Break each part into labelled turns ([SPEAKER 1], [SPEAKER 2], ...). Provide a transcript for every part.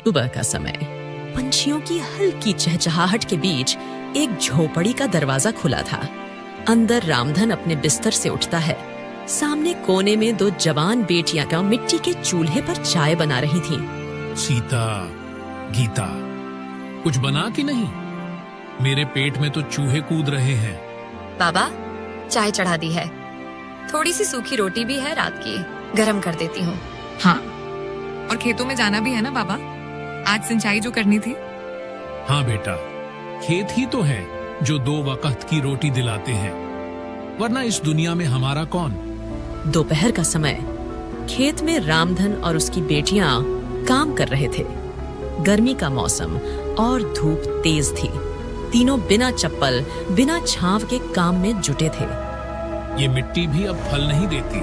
[SPEAKER 1] सुबह का समय। पंछियों की हल्की चहचहाहट के बीच एक झोपड़ी का दरवाजा खुला था। अंदर रामधन अपने बिस्तर से उठता है। सामने कोने में दो जवान बेटियां का मिट्टी के चूल्हे पर चाय बना रही थीं।
[SPEAKER 2] सीता, गीता, कुछ बना कि नहीं? मेरे पेट में तो चूहे कूद रहे हैं।
[SPEAKER 3] बाबा, चाय चढ़ा दी है। थोड़ी सी सूखी रोटी भी है रात की, गरम कर देती हूँ।
[SPEAKER 4] हाँ, और खेतों में जाना भी है ना बाबा, आज सिंचाई जो करनी थी।
[SPEAKER 2] हाँ बेटा, खेत ही तो है जो 2 वक्त की रोटी दिलाते हैं, वरना इस दुनिया में हमारा कौन।
[SPEAKER 1] दोपहर का समय। खेत में रामधन और उसकी बेटियां काम कर रहे थे। गर्मी का मौसम और धूप तेज थी। तीनों बिना चप्पल, बिना छांव के काम में जुटे थे।
[SPEAKER 2] ये मिट्टी भी अब फल नहीं देती।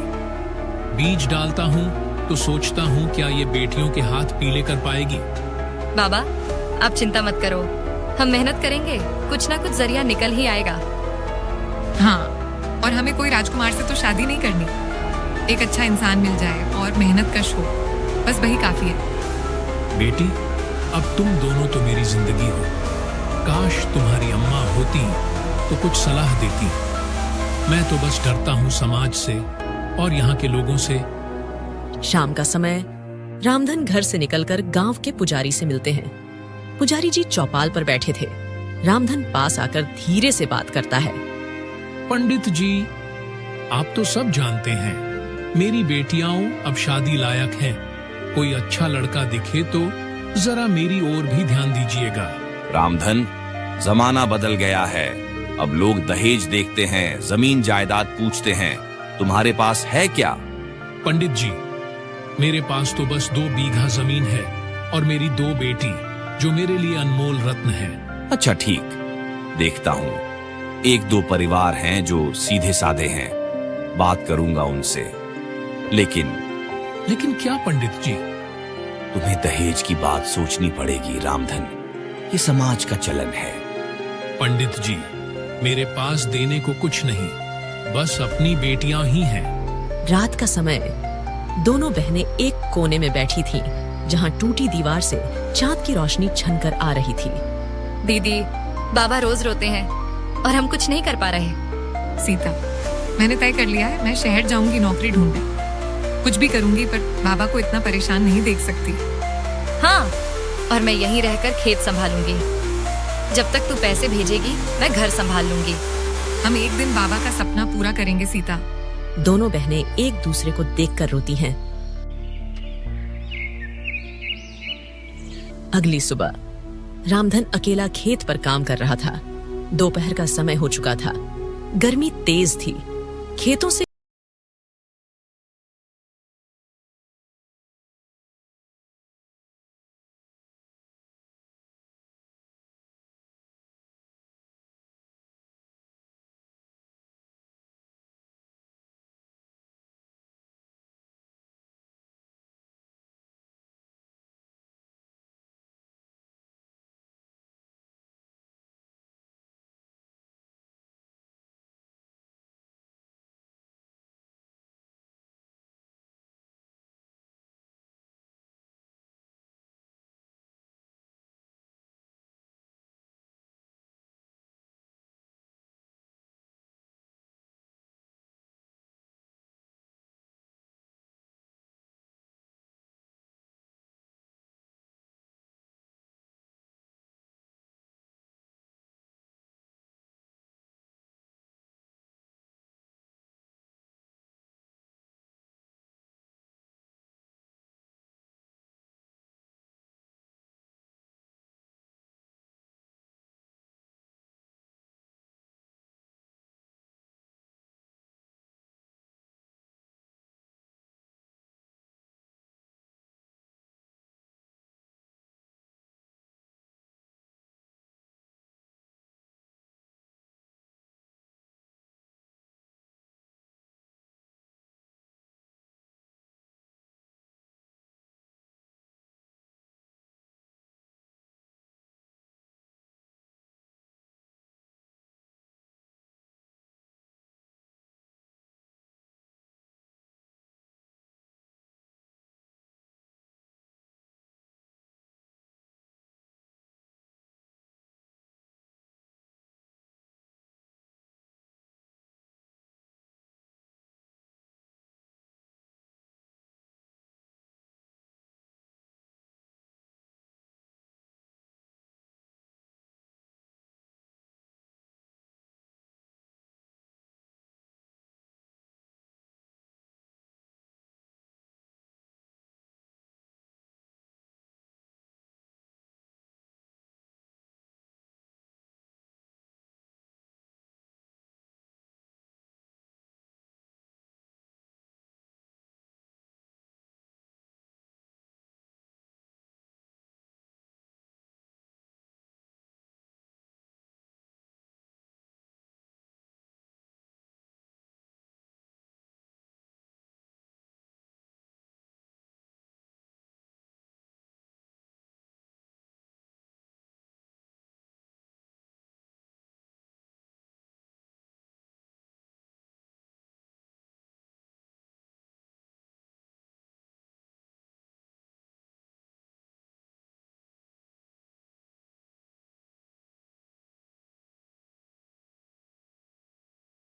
[SPEAKER 2] बीज डालता हूँ तो सोचता हूँ क्या ये बेटियों के हाथ पीले कर पाएगी।
[SPEAKER 3] बाबा, आप चिंता मत करो, हम मेहनत करेंगे, कुछ ना कुछ जरिया निकल ही आएगा।
[SPEAKER 4] हाँ, और हमें कोई राजकुमार से तो शादी नहीं करनी, एक अच्छा इंसान मिल जाए और मेहनत कश हो, बस वही काफी है।
[SPEAKER 2] बेटी, अब तुम दोनों तो मेरी जिंदगी हो। काश तुम्हारी अम्मा होती तो कुछ सलाह देती। मैं तो बस डरता हूँ समाज से और यहाँ के लोगों से।
[SPEAKER 1] शाम का समय। रामधन घर से निकलकर गांव के पुजारी से मिलते हैं। पुजारी जी चौपाल पर बैठे थे। रामधन पास आकर धीरे से बात करता है।
[SPEAKER 2] पंडित जी, आप तो सब जानते हैं, मेरी बेटियां अब शादी लायक हैं। कोई अच्छा लड़का दिखे तो जरा मेरी ओर भी ध्यान दीजिएगा।
[SPEAKER 5] रामधन, जमाना बदल गया है। अब लोग दहेज देखते हैं, जमीन जायदाद पूछते हैं। तुम्हारे पास है क्या?
[SPEAKER 2] पंडित जी, मेरे पास तो बस 2 बीघा जमीन है और मेरी 2 बेटी, जो मेरे लिए अनमोल रत्न है।
[SPEAKER 5] अच्छा ठीक, देखता हूँ। 1-2 परिवार हैं जो सीधे साधे हैं, बात करूंगा उनसे।
[SPEAKER 2] लेकिन क्या पंडित जी?
[SPEAKER 5] तुम्हें दहेज की बात सोचनी पड़ेगी रामधन, ये समाज का चलन है।
[SPEAKER 2] पंडित जी, मेरे पास देने को कुछ नहीं, बस अपनी बेटियां ही हैं।
[SPEAKER 1] रात का समय। दोनों बहनें एक कोने में बैठी थीं, जहां टूटी दीवार से चांद की रोशनी छनकर आ रही थी।
[SPEAKER 3] दीदी, बाबा रोज रोते हैं और हम कुछ नहीं कर पा रहे।
[SPEAKER 4] सीता, मैंने तय कर लिया है, मैं शहर जाऊंगी नौकरी ढूंढने। कुछ भी करूंगी पर बाबा को इतना परेशान नहीं देख सकती।
[SPEAKER 3] हाँ, और मैं यहीं रहकर खेत संभालूंगी। जब तक तू पैसे भेजेगी, मैं घर संभाल लूंगी।
[SPEAKER 4] हम एक दिन बाबा का सपना पूरा करेंगे सीता।
[SPEAKER 1] दोनों बहनें एक दूसरे को देखकर रोती हैं। अगली सुबह। रामधन अकेला खेत पर काम कर रहा था। दोपहर का समय हो चुका था। गर्मी तेज थी। खेतों से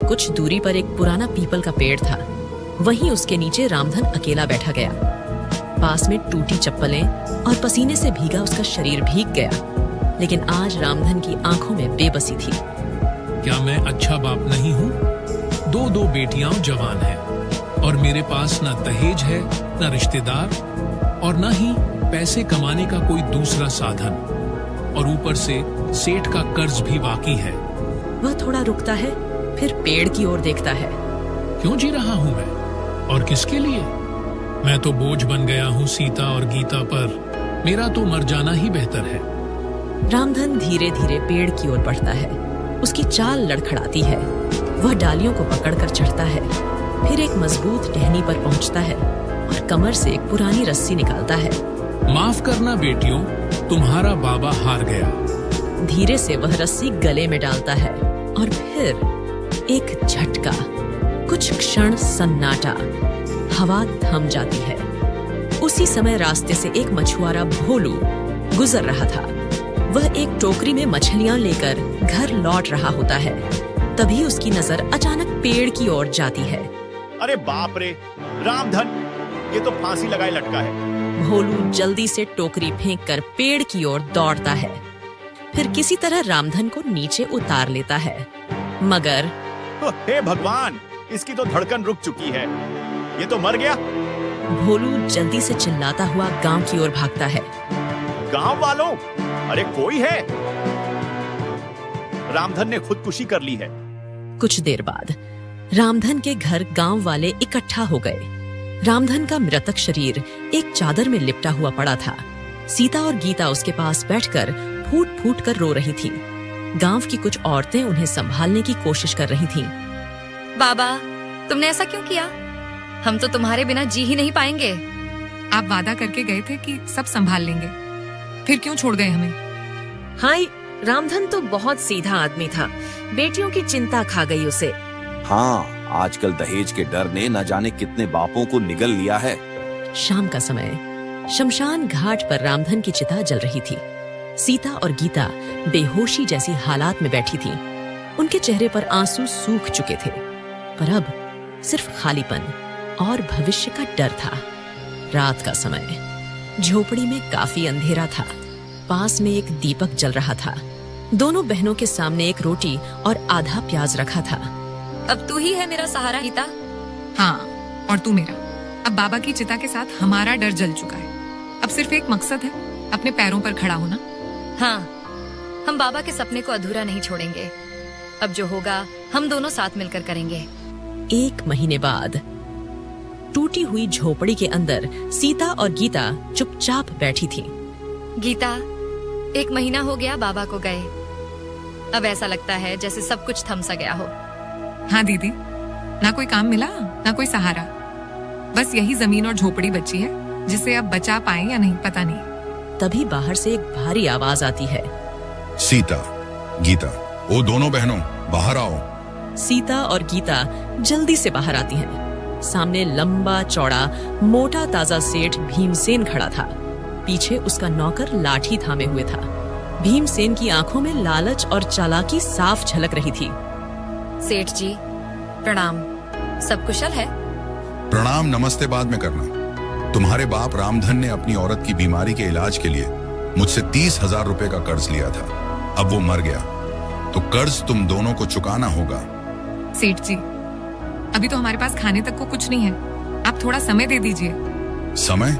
[SPEAKER 1] कुछ दूरी पर एक पुराना पीपल का पेड़ था। वहीं उसके नीचे रामधन अकेला बैठा गया। पास में टूटी चप्पलें और पसीने से भीगा उसका शरीर भीग गया। लेकिन आज रामधन की आंखों में बेबसी थी।
[SPEAKER 2] क्या मैं अच्छा बाप नहीं हूँ? दो बेटियां जवान हैं और मेरे पास न दहेज है, न रिश्तेदार और न ही पैसे कमाने का कोई दूसरा साधन, और ऊपर से सेठ का कर्ज भी बाकी है।
[SPEAKER 1] वह थोड़ा रुकता है, फिर पेड़ की ओर देखता है।
[SPEAKER 2] क्यों जी रहा हूँ मैं, और किसके लिए? मैं तो बोझ बन गया हूँ सीता और गीता पर। मेरा तो मर जाना ही बेहतर है।
[SPEAKER 1] रामधन धीरे धीरे पेड़ की ओर बढ़ता है। उसकी चाल लड़खड़ाती है। वह डालियों को पकड़कर चढ़ता है, फिर एक मजबूत टहनी पर पहुंचता है और कमर से एक पुरानी रस्सी निकालता है।
[SPEAKER 2] माफ करना बेटियों, तुम्हारा बाबा हार गया।
[SPEAKER 1] धीरे से वह रस्सी गले में डालता है और फिर एक झटका, कुछ क्षण सन्नाटा, हवा थम जाती है। उसी समय रास्ते से एक मछुआरा भोलू गुजर रहा था। वह एक टोकरी में मछलियां लेकर घर लौट रहा होता है। तभी उसकी नजर अचानक पेड़ की ओर जाती है।
[SPEAKER 6] अरे बाप रे, रामधन, ये तो फांसी लगाए लटका है।
[SPEAKER 1] भोलू जल्दी से टोकरी फेंककर पेड़ की ओर दौड़ता है। फिर किसी तरह रामधन को नीचे उतार लेता है, मगर
[SPEAKER 6] हे भगवान, इसकी तो धड़कन रुक चुकी है। ये तो मर गया।
[SPEAKER 1] भोलू जल्दी से चिल्लाता हुआ गांव की ओर भागता है।
[SPEAKER 6] गांव वालों, अरे कोई है? रामधन ने खुदकुशी कर ली है।
[SPEAKER 1] कुछ देर बाद रामधन के घर गांव वाले इकट्ठा हो गए। रामधन का मृतक शरीर एक चादर में लिपटा हुआ पड़ा था। सीता और गीता उसके पास बैठकर फूट फूट कर रो रही थीं। गांव की कुछ औरतें उन्हें संभालने की कोशिश कर रही थीं।
[SPEAKER 3] बाबा, तुमने ऐसा क्यों किया? हम तो तुम्हारे बिना जी ही नहीं पाएंगे।
[SPEAKER 4] आप वादा करके गए थे कि सब संभाल लेंगे, फिर क्यों छोड़ गए हमें?
[SPEAKER 7] हाय, रामधन तो बहुत सीधा आदमी था। बेटियों की चिंता खा गई उसे।
[SPEAKER 5] हाँ, आजकल दहेज के डर ने न जाने कितने बापों को निगल लिया है।
[SPEAKER 1] शाम का समय, शमशान घाट पर रामधन की चिता जल रही थी। सीता और गीता बेहोशी जैसी हालात में बैठी थीं। उनके चेहरे पर आंसू सूख चुके थे, पर अब सिर्फ खालीपन और भविष्य का डर था। रात का समय, झोपड़ी में काफी अंधेरा था। पास में एक दीपक जल रहा था। दोनों बहनों के सामने एक रोटी और आधा प्याज रखा था।
[SPEAKER 3] अब तू ही है मेरा सहारा गीता।
[SPEAKER 4] हाँ, और तू मेरा। अब बाबा की चिता के साथ हमारा डर जल चुका है। अब सिर्फ एक मकसद है, अपने पैरों पर खड़ा होना।
[SPEAKER 3] हाँ, हम बाबा के सपने को अधूरा नहीं छोड़ेंगे। अब जो होगा हम दोनों साथ मिलकर करेंगे।
[SPEAKER 1] 1 महीने बाद टूटी हुई झोपड़ी के अंदर सीता और गीता चुपचाप बैठी थीं।
[SPEAKER 3] गीता, 1 महीना हो गया बाबा को गए। अब ऐसा लगता है जैसे सब कुछ थम सा गया हो।
[SPEAKER 4] हाँ दीदी, ना कोई काम मिला, ना कोई सहारा। बस यही जमीन और झोपड़ी बची है, जिसे अब बचा पाए या नहीं पता नहीं।
[SPEAKER 1] तभी बाहर से एक भारी आवाज आती है।
[SPEAKER 8] सीता, गीता, ओ दोनों बहनों, बाहर आओ।
[SPEAKER 1] सीता और गीता जल्दी से बाहर आती हैं। सामने लंबा चौड़ा मोटा ताजा सेठ भीमसेन खड़ा था। पीछे उसका नौकर लाठी थामे हुए था। भीमसेन की आंखों में लालच और चालाकी साफ झलक रही थी।
[SPEAKER 3] सेठ जी, प्रणाम। सब कुशल है?
[SPEAKER 8] प्रणाम नमस्ते बाद में करना। तुम्हारे बाप रामधन ने अपनी औरत की बीमारी के इलाज के लिए मुझसे 30,000 रुपए का कर्ज लिया था। अब वो मर गया, तो कर्ज तुम दोनों को चुकाना होगा।
[SPEAKER 4] सेठ जी, अभी तो हमारे पास खाने तक को कुछ नहीं है। आप थोड़ा समय दे दीजिए।
[SPEAKER 8] समय?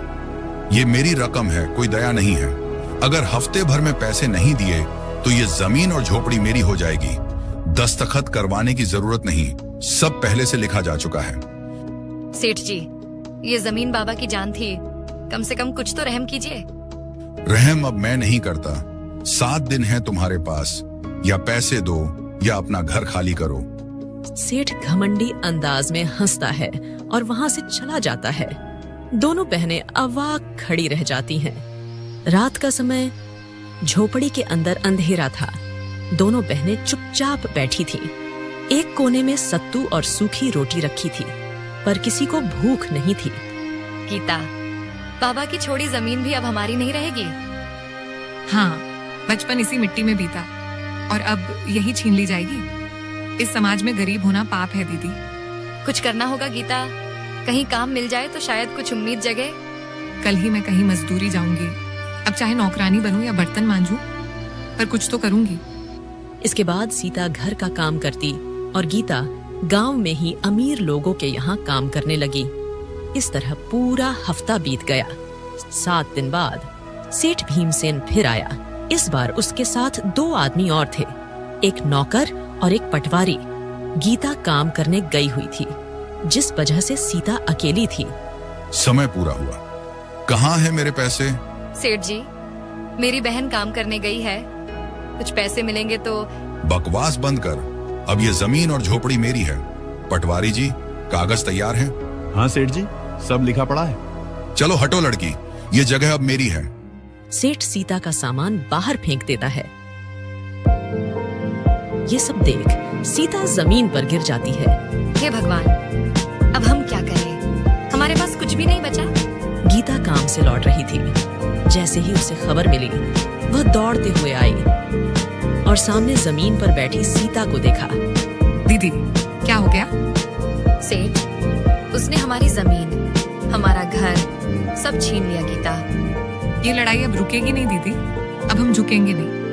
[SPEAKER 8] ये मेरी रकम है, कोई दया नहीं है। अगर हफ्ते भर में पैसे नहीं दिए तो ये जमीन और झोपड़ी मेरी हो जाएगी। दस्तखत करवाने की जरूरत नहीं, सब पहले से लिखा जा चुका है।
[SPEAKER 3] सेठ जी, ये जमीन बाबा की जान थी, कम से कम कुछ तो रहम कीजिए।
[SPEAKER 8] रहम अब मैं नहीं करता। 7 दिन है तुम्हारे पास, या पैसे दो या अपना घर खाली करो।
[SPEAKER 1] सेठ घमंडी अंदाज में हंसता है और वहां से चला जाता है। दोनों बहनें अवाक खड़ी रह जाती हैं। रात का समय, झोपड़ी के अंदर अंधेरा था। दोनों बहनें चुपचाप बैठी थीं। एक कोने में सत्तू और सूखी रोटी रखी थी, पर किसी को भूख नहीं थी।
[SPEAKER 3] गीता, बाबा की छोड़ी जमीन भी अब हमारी नहीं रहेगी।
[SPEAKER 4] हाँ, बचपन इसी मिट्टी में बीता और अब यही छीन ली जाएगी। इस समाज में गरीब होना पाप है दीदी।
[SPEAKER 3] कुछ करना होगा गीता, कहीं काम मिल जाए तो शायद कुछ उम्मीद जगे।
[SPEAKER 4] कल ही मैं कहीं मजदूरी जाऊंगी। अब चाहे नौकरानी बनूं या बर्तन मांझूं, पर कुछ तो करूंगी।
[SPEAKER 1] इसके बाद सीता घर का काम करती और गीता गांव में ही अमीर लोगों के यहाँ काम करने लगी। इस तरह पूरा हफ्ता बीत गया। 7 दिन बाद सेठ भीमसेन फिर आया। इस बार उसके साथ 2 आदमी और थे, एक नौकर और एक पटवारी। गीता काम करने गई हुई थी, जिस वजह से सीता अकेली थी।
[SPEAKER 8] समय पूरा हुआ, कहाँ है मेरे पैसे?
[SPEAKER 3] सेठ जी, मेरी बहन काम करने गई है, कुछ पैसे मिलेंगे तो।
[SPEAKER 8] बकवास बंद कर, अब ये जमीन और झोपड़ी मेरी है। पटवारी जी, कागज तैयार हैं?
[SPEAKER 6] हाँ सेठ जी, सब लिखा पड़ा है।
[SPEAKER 8] चलो हटो लड़की, ये जगह अब मेरी है।
[SPEAKER 1] सेठ सीता का सामान बाहर फेंक देता है। ये सब देख सीता जमीन पर गिर जाती है।
[SPEAKER 3] हे भगवान, अब हम क्या करें? हमारे पास कुछ भी नहीं बचा।
[SPEAKER 1] गीता काम से लौट रही थी। जैसे ही उसे खबर मिली, वह दौड़ते हुए आई और सामने जमीन पर बैठी सीता को देखा।
[SPEAKER 4] दीदी, क्या हो गया?
[SPEAKER 3] सेठ, उसने हमारी जमीन, हमारा घर सब छीन लिया गीता।
[SPEAKER 4] ये लड़ाई अब रुकेगी नहीं दीदी, अब हम झुकेंगे नहीं।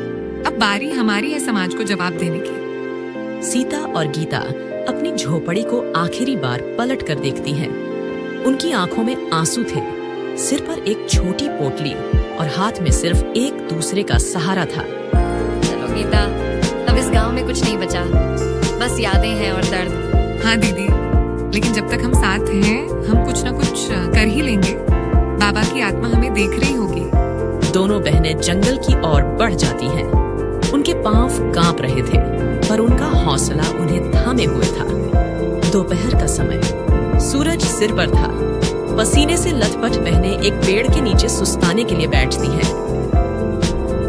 [SPEAKER 4] अब बारी हमारी है समाज को जवाब देने की।
[SPEAKER 1] सीता और गीता अपनी झोपड़ी को आखिरी बार पलट कर देखती हैं। उनकी आंखों में आंसू थे, सिर पर एक छोटी पोटली और हाथ में सिर्फ एक दूसरे का सहारा था।
[SPEAKER 3] चलो गीता, अब इस गांव में कुछ नहीं बचा, बस यादें हैं और दर्द।
[SPEAKER 4] हाँ दीदी, लेकिन जब तक हम साथ हैं, हम कुछ ना कुछ कर ही लेंगे। बाबा की आत्मा हमें देख रही होगी।
[SPEAKER 1] दोनों बहनें जंगल की ओर बढ़ जाती हैं। उनके पांव कांप रहे थे, पर उनका हौसला उन्हें थामे हुए था। दोपहर का समय, सूरज सिर पर था। पसीने से लथपथ बहनें एक पेड़ के नीचे सुस्ताने के लिए बैठती हैं।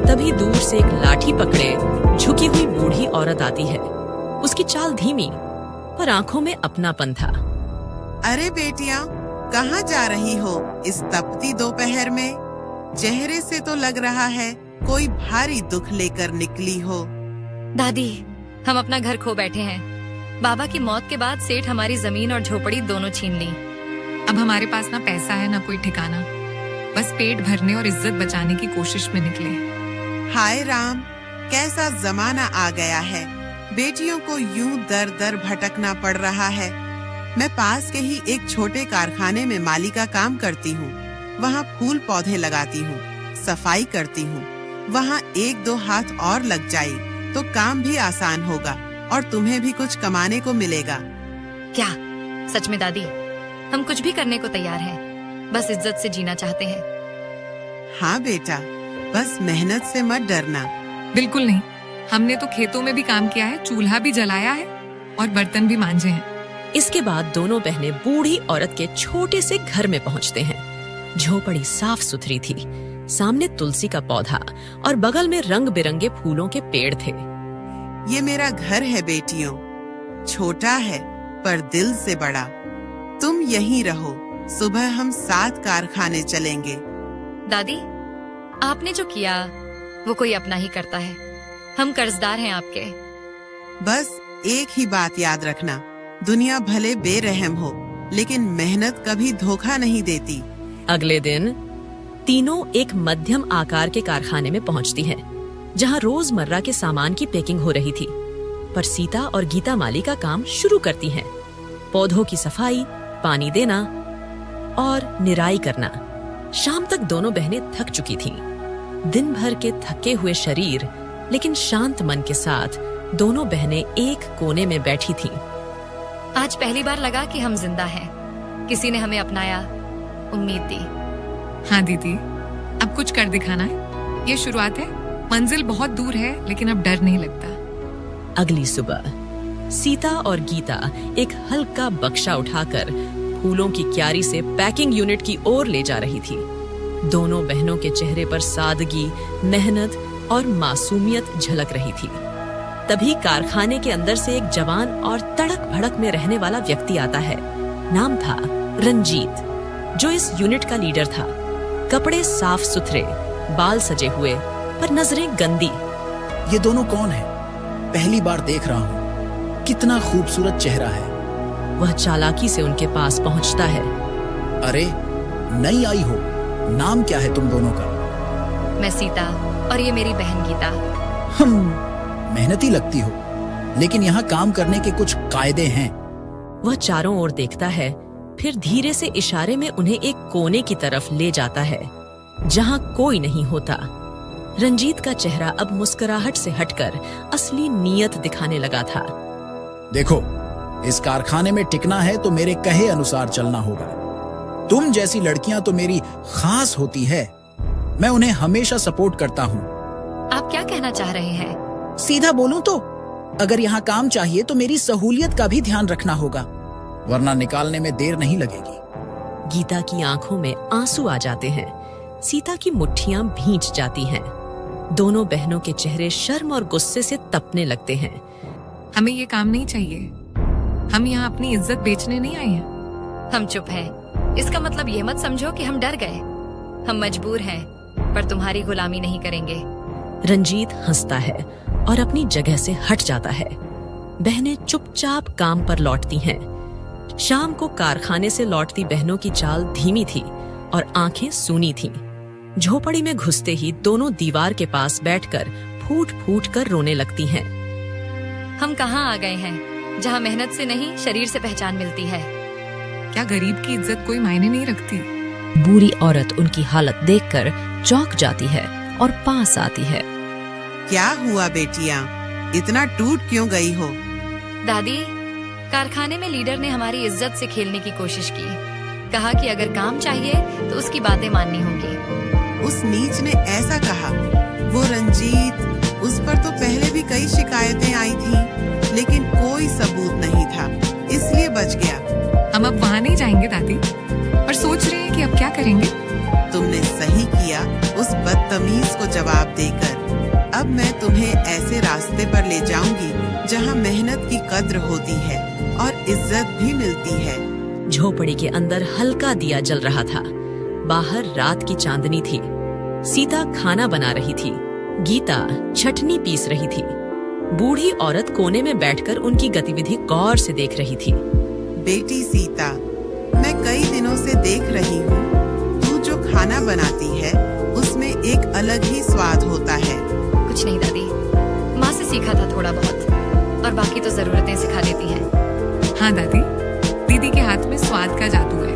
[SPEAKER 1] तभी दूर से एक लाठी पकड़े झुकी हुई बूढ़ी औरत आती है। उसकी चाल धीमी, पर आंखों में अपनापन था।
[SPEAKER 9] अरे बेटियां, कहाँ जा रही हो इस तपती दोपहर में? चेहरे से तो लग रहा है कोई भारी दुख लेकर निकली हो।
[SPEAKER 3] दादी, हम अपना घर खो बैठे हैं। बाबा की मौत के बाद सेठ हमारी जमीन और झोपड़ी दोनों छीन ली।
[SPEAKER 4] अब हमारे पास ना पैसा है ना कोई ठिकाना, बस पेट भरने और इज्जत बचाने की कोशिश में निकले।
[SPEAKER 9] हाय राम, कैसा जमाना आ गया है। बेटियों को यूं दर दर भटकना पड़ रहा है। मैं पास के ही एक छोटे कारखाने में माली का काम करती हूँ। वहाँ फूल पौधे लगाती हूँ, सफाई करती हूँ। वहाँ 1-2 हाथ और लग जाए तो काम भी आसान होगा और तुम्हें भी कुछ कमाने को मिलेगा।
[SPEAKER 3] क्या सच में दादी? हम कुछ भी करने को तैयार हैं, बस इज्जत से जीना चाहते हैं।
[SPEAKER 9] हाँ बेटा, बस मेहनत से मत डरना।
[SPEAKER 4] बिल्कुल नहीं, हमने तो खेतों में भी काम किया है, चूल्हा भी जलाया है और बर्तन भी मांजे हैं।
[SPEAKER 1] इसके बाद दोनों बहनें बूढ़ी औरत के छोटे से घर में पहुंचते हैं। झोपड़ी साफ सुथरी थी। सामने तुलसी का पौधा और बगल में रंग बिरंगे फूलों के पेड़ थे।
[SPEAKER 9] ये मेरा घर है बेटियों, छोटा है पर दिल से बड़ा। तुम यहीं रहो, सुबह हम साथ कारखाने चलेंगे।
[SPEAKER 3] दादी, आपने जो किया वो कोई अपना ही करता है। हम कर्जदार हैं आपके।
[SPEAKER 9] बस एक ही बात याद रखना, दुनिया भले बेरहम हो, लेकिन मेहनत कभी धोखा नहीं देती।
[SPEAKER 1] अगले दिन तीनों एक मध्यम आकार के कारखाने में पहुंचती हैं, जहां रोजमर्रा के सामान की पैकिंग हो रही थी। पर सीता और गीता माली का काम शुरू करती हैं। पौधों की सफाई, पानी देना और निराई करना। शाम तक दोनों बहनें थक चुकी थीं। दिन भर के थके हुए शरीर लेकिन शांत मन के साथ दोनों बहनें एक कोने में बैठी थीं।
[SPEAKER 3] आज पहली बार लगा कि हम जिंदा हैं। किसी ने हमें अपनाया, उम्मीद दी।
[SPEAKER 4] हाँ दीदी, अब कुछ कर दिखाना है। ये शुरुआत है, मंजिल बहुत दूर है, लेकिन अब डर नहीं लगता।
[SPEAKER 1] अगली सुबह सीता और गीता एक हल्का बक्सा उठाकर फूलों की क्यारी से पैकिंग यूनिट की ओर ले जा रही थी। दोनों बहनों के चेहरे पर सादगी, मेहनत और मासूमियत झलक रही थी। तभी कारखाने के अंदर से एक जवान और तड़क भड़क में रहने वाला व्यक्ति आता है। नाम था रंजीत, जो इस यूनिट का लीडर था। कपड़े साफ सुथरे, बाल सजे हुए, पर नजरें गंदी।
[SPEAKER 10] ये दोनों कौन हैं? पहली बार देख रहा हूँ। कितना खूबसूरत चेहरा है।
[SPEAKER 1] वह चालाकी से उनके पास पहुंचता है।
[SPEAKER 10] अरे नई आई हो, नाम क्या है तुम दोनों का?
[SPEAKER 3] मैं सीता और ये मेरी बहन गीता।
[SPEAKER 10] मेहनती लगती हो, लेकिन यहाँ काम करने के कुछ कायदे हैं।
[SPEAKER 1] वह चारों ओर देखता है, फिर धीरे से इशारे में उन्हें एक कोने की तरफ ले जाता है जहाँ कोई नहीं होता। रंजीत का चेहरा अब मुस्कुराहट से हटकर असली नीयत दिखाने लगा था।
[SPEAKER 10] देखो, इस कारखाने में टिकना है तो मेरे कहे अनुसार चलना होगा। तुम जैसी लड़कियां तो मेरी खास होती है, मैं उन्हें हमेशा सपोर्ट करता हूँ।
[SPEAKER 3] आप क्या कहना चाह रहे हैं?
[SPEAKER 10] सीधा बोलूं तो अगर यहाँ काम चाहिए तो मेरी सहूलियत का भी ध्यान रखना होगा, वरना निकालने में देर नहीं लगेगी।
[SPEAKER 1] गीता की आंखों में आंसू आ जाते हैं। सीता की मुट्ठियां भींच जाती हैं। दोनों बहनों के चेहरे शर्म और गुस्से से तपने लगते हैं।
[SPEAKER 4] हमें ये काम नहीं चाहिए, हम यहाँ अपनी इज्जत बेचने नहीं आए हैं।
[SPEAKER 3] हम चुप हैं। इसका मतलब ये मत समझो कि हम डर गए। हम मजबूर हैं, पर तुम्हारी गुलामी नहीं करेंगे।
[SPEAKER 1] रंजीत हंसता है और अपनी जगह से हट जाता है। बहनें चुपचाप काम पर लौटती हैं। शाम को कारखाने से लौटती बहनों की चाल धीमी थी और आंखें सूनी थीं। झोपड़ी में घुसते ही दोनों दीवार के पास बैठकर फूट फूट कर रोने लगती हैं।
[SPEAKER 3] हम कहाँ आ गए हैं, जहाँ मेहनत से नहीं शरीर से पहचान मिलती है।
[SPEAKER 4] क्या गरीब की इज्जत कोई मायने नहीं रखती?
[SPEAKER 1] बूढ़ी औरत उनकी हालत देखकर चौंक जाती है और पास आती है।
[SPEAKER 9] क्या हुआ बेटियां, इतना टूट क्यों गई हो?
[SPEAKER 3] दादी, कारखाने में लीडर ने हमारी इज्जत से खेलने की कोशिश की। कहा कि अगर काम चाहिए तो उसकी बातें माननी होंगी।
[SPEAKER 9] उस नीच ने ऐसा कहा? वो रंजीत, उस पर तो पहले भी कई शिकायतें आई थी, लेकिन कोई सबूत नहीं था, इसलिए बच गया।
[SPEAKER 4] हम अब वहाँ नहीं जाएंगे दादी, और सोच रहे हैं कि अब क्या करेंगे।
[SPEAKER 9] तुमने सही किया उस बदतमीज को जवाब देकर। अब मैं तुम्हें ऐसे रास्ते पर ले जाऊंगी जहाँ मेहनत की कद्र होती है और इज्जत भी मिलती है।
[SPEAKER 1] झोपड़ी के अंदर हल्का दिया जल रहा था। बाहर रात की चांदनी थी। सीता खाना बना रही थी। गीता चटनी पीस रही थी। बूढ़ी औरत कोने में बैठकर उनकी गतिविधि गौर से देख रही थी।
[SPEAKER 9] बेटी सीता, मैं कई दिनों से देख रही हूँ, तू जो खाना बनाती है उसमें एक अलग ही स्वाद होता है।
[SPEAKER 3] कुछ नहीं दादी, माँ से सीखा था थोड़ा बहुत, और बाकी तो जरूरतें सिखा देती हैं।
[SPEAKER 4] हाँ दादी, दीदी के हाथ में स्वाद का जादू है।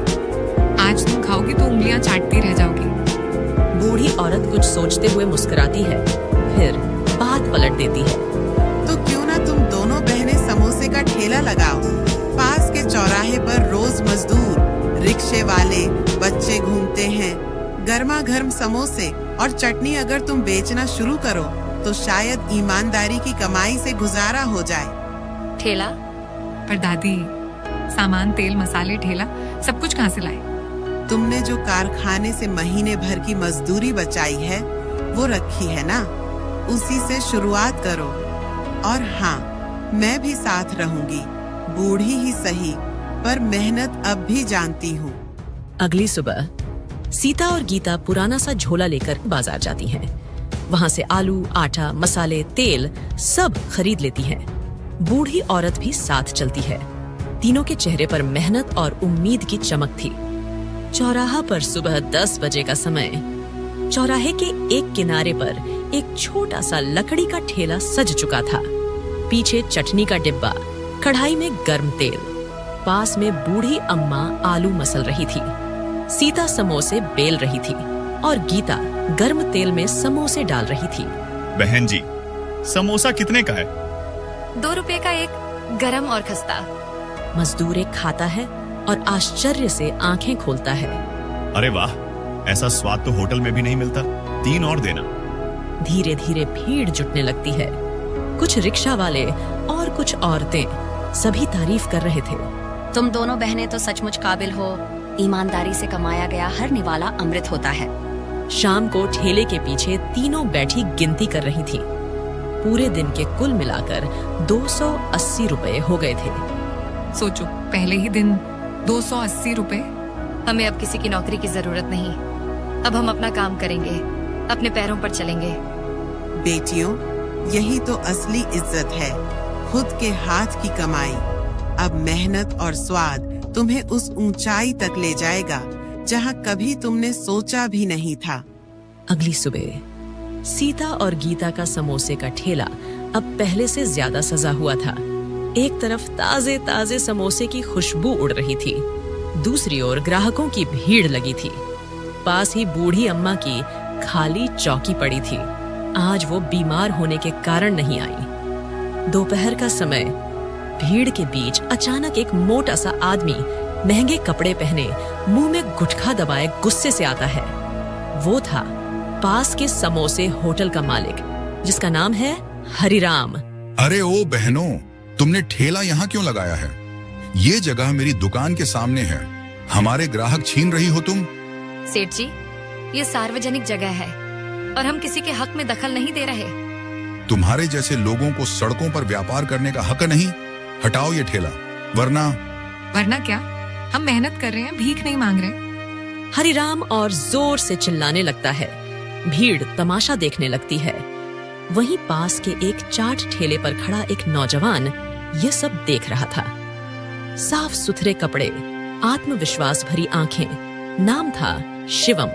[SPEAKER 4] आज तुम खाओगी तो उंगलियां चाटती रह जाओगी।
[SPEAKER 1] बूढ़ी औरत कुछ सोचते हुए मुस्कुराती है, फिर बात पलट देती है।
[SPEAKER 9] तो क्यों ना तुम दोनों बहनें समोसे का ठेला लगाओ। पास के चौराहे पर रोज मजदूर, रिक्शे वाले, बच्चे घूमते हैं। गर्मा गर्म समोसे और चटनी अगर तुम बेचना शुरू करो तो शायद ईमानदारी की कमाई से गुजारा हो जाए।
[SPEAKER 3] ठेला?
[SPEAKER 4] पर दादी, सामान, तेल, मसाले, ठेला सब कुछ कहाँ से लाए?
[SPEAKER 9] तुमने जो कारखाने से महीने भर की मजदूरी बचाई है वो रखी है ना, उसी से शुरुआत करो। और हाँ, मैं भी साथ रहूंगी, बूढ़ी ही सही, पर मेहनत अब भी जानती हूँ।
[SPEAKER 1] अगली सुबह सीता और गीता पुराना सा झोला लेकर बाजार जाती हैं। वहाँ से आलू, आटा, मसाले, तेल सब खरीद लेती हैं। बूढ़ी औरत भी साथ चलती है। तीनों के चेहरे पर मेहनत और उम्मीद की चमक थी। चौराहा पर सुबह 10 बजे का समय। चौराहे के एक किनारे पर एक छोटा सा लकड़ी का ठेला सज चुका था। पीछे चटनी का डिब्बा, कढ़ाई में गर्म तेल। पास में बूढ़ी अम्मा आलू मसल रही थी। सीता समोसे बेल रही थी और गीता गर्म तेल में समोसे डाल रही थी।
[SPEAKER 6] बहन जी, समोसा कितने का है?
[SPEAKER 3] 2 रुपए का एक, गरम और खस्ता।
[SPEAKER 1] मजदूर एक खाता है और आश्चर्य से आंखें खोलता है।
[SPEAKER 6] अरे वाह, ऐसा स्वाद तो होटल में भी नहीं मिलता। 3 और देना।
[SPEAKER 1] धीरे धीरे भीड़ जुटने लगती है। कुछ रिक्शा वाले और कुछ औरतें, सभी तारीफ कर रहे थे।
[SPEAKER 11] तुम दोनों बहनें तो सचमुच काबिल हो। ईमानदारी से कमाया गया हर निवाला अमृत होता है।
[SPEAKER 1] शाम को ठेले के पीछे तीनों बैठी गिनती कर रही थी। पूरे दिन के कुल मिलाकर 280 रुपए हो गए थे।
[SPEAKER 4] सोचो, पहले ही दिन 280 रुपए।
[SPEAKER 3] हमें अब किसी की नौकरी की जरूरत नहीं। अब हम अपना काम करेंगे, अपने पैरों पर चलेंगे।
[SPEAKER 9] बेटियों, यही तो असली इज्जत है। खुद के हाथ की कमाई। अब मेहनत और स्वाद तुम्हें उस ऊंचाई तक ले जाएगा जहां कभी तुमने सोचा भी नहीं था।
[SPEAKER 1] अगली सुबह सीता और गीता का समोसे का ठेला अब पहले से ज्यादा सजा हुआ था। एक तरफ ताजे ताजे समोसे की खुशबू उड़ रही थी, दूसरी ओर ग्राहकों की भीड़ लगी थी। पास ही बूढ़ी अम्मा की खाली चौकी पड़ी थी। आज वो बीमार होने के कारण नहीं आई। दोपहर का समय, भीड़ के बीच अचानक एक मोटा सा आदमी महंगे कपड़े पहने, मुंह में गुटखा दबाए गुस्से से आता है। वो था पास के समोसे होटल का मालिक, जिसका नाम है हरिराम।
[SPEAKER 8] अरे ओ बहनों, तुमने ठेला यहाँ क्यों लगाया है? ये जगह मेरी दुकान के सामने है। हमारे ग्राहक छीन रही हो तुम।
[SPEAKER 3] सेठ जी, ये सार्वजनिक जगह है और हम किसी के हक में दखल नहीं दे रहे।
[SPEAKER 8] तुम्हारे जैसे लोगों को सड़कों पर व्यापार करने का हक नहीं। हटाओ ये ठेला, वरना
[SPEAKER 4] क्या? हम मेहनत कर रहे हैं, भीख नहीं मांग रहे।
[SPEAKER 1] हरिराम और जोर से चिल्लाने लगता है। भीड़ तमाशा देखने लगती है। वहीं पास के एक चाट ठेले पर खड़ा एक नौजवान ये सब देख रहा था। साफ सुथरे कपड़े, आत्मविश्वास भरी आंखें, नाम था शिवम।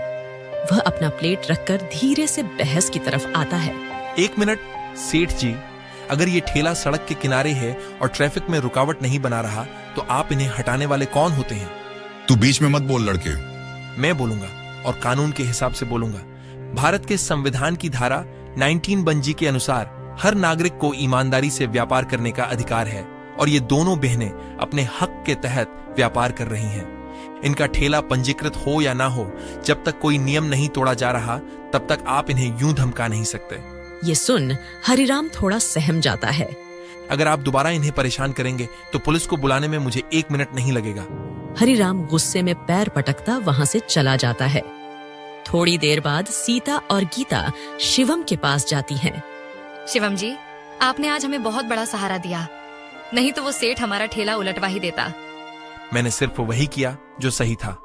[SPEAKER 1] वह अपना प्लेट रखकर धीरे से बहस की तरफ आता है।
[SPEAKER 12] 1 मिनट सेठ जी, अगर ये ठेला सड़क के किनारे है और ट्रैफिक में रुकावट नहीं बना रहा, तो आप इन्हें हटाने वाले कौन होते हैं?
[SPEAKER 8] तू बीच में मत बोल लड़के।
[SPEAKER 12] मैं बोलूंगा और कानून के हिसाब से बोलूंगा। भारत के संविधान की धारा 19(j) के अनुसार हर नागरिक को ईमानदारी से व्यापार करने का अधिकार है और ये दोनों बहनें अपने हक के तहत व्यापार कर रही हैं। इनका ठेला पंजीकृत हो या ना हो, जब तक कोई नियम नहीं तोड़ा जा रहा, तब तक आप इन्हें यूं धमका नहीं सकते।
[SPEAKER 1] ये सुन हरिराम थोड़ा सहम जाता है।
[SPEAKER 12] अगर आप दोबारा इन्हें परेशान करेंगे तो पुलिस को बुलाने में मुझे 1 मिनट नहीं लगेगा।
[SPEAKER 1] हरिराम गुस्से में पैर पटकता वहां से चला जाता है। थोड़ी देर बाद सीता और गीता शिवम के पास जाती हैं।
[SPEAKER 3] शिवम जी, आपने आज हमें बहुत बड़ा सहारा दिया, नहीं तो वो सेठ हमारा ठेला उलटवा ही देता।
[SPEAKER 12] मैंने सिर्फ वही किया जो सही था।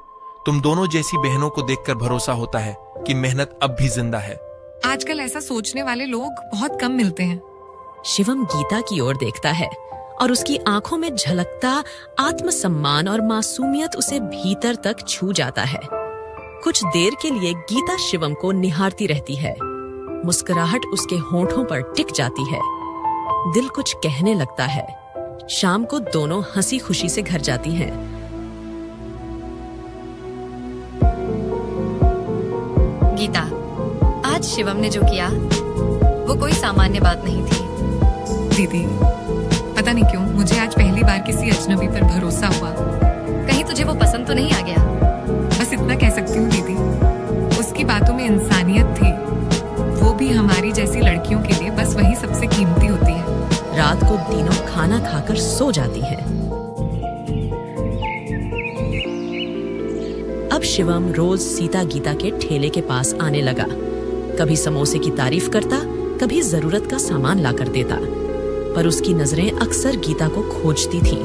[SPEAKER 12] तुम दोनों जैसी बहनों को देखकर भरोसा होता है कि मेहनत अब भी जिंदा है।
[SPEAKER 4] आजकल ऐसा सोचने वाले लोग बहुत कम मिलते हैं।
[SPEAKER 1] शिवम गीता की ओर देखता है और उसकी आंखों में झलकता आत्मसम्मान और मासूमियत उसे भीतर तक छू जाता है। कुछ देर के लिए गीता शिवम को निहारती रहती है। मुस्कुराहट उसके होंठों पर टिक जाती है। दिल कुछ कहने लगता है। शाम को दोनों हंसी खुशी से घर जाती हैं।
[SPEAKER 3] गीता, आज शिवम ने जो किया वो कोई सामान्य बात नहीं थी।
[SPEAKER 4] दीदी, पता नहीं क्यों मुझे आज पहली बार किसी अजनबी पर भरोसा हुआ।
[SPEAKER 3] कहीं तुझे वो पसंद तो नहीं आ गया?
[SPEAKER 4] बस इतना कह सकती हूँ दीदी, उसकी बातों में इंसानियत थी। वो भी हमारी जैसी लड़कियों के लिए बस वही सबसे कीमती होती है।
[SPEAKER 1] रात को तीनों खाना खाकर सो जाती हैं। अब शिवम रोज सीता गीता के ठेले के पास आने लगा। कभी समोसे की तारीफ करता, कभी जरूरत का सामान लाकर देता, पर उसकी नजरें अक्सर गीता को खोजती थीं।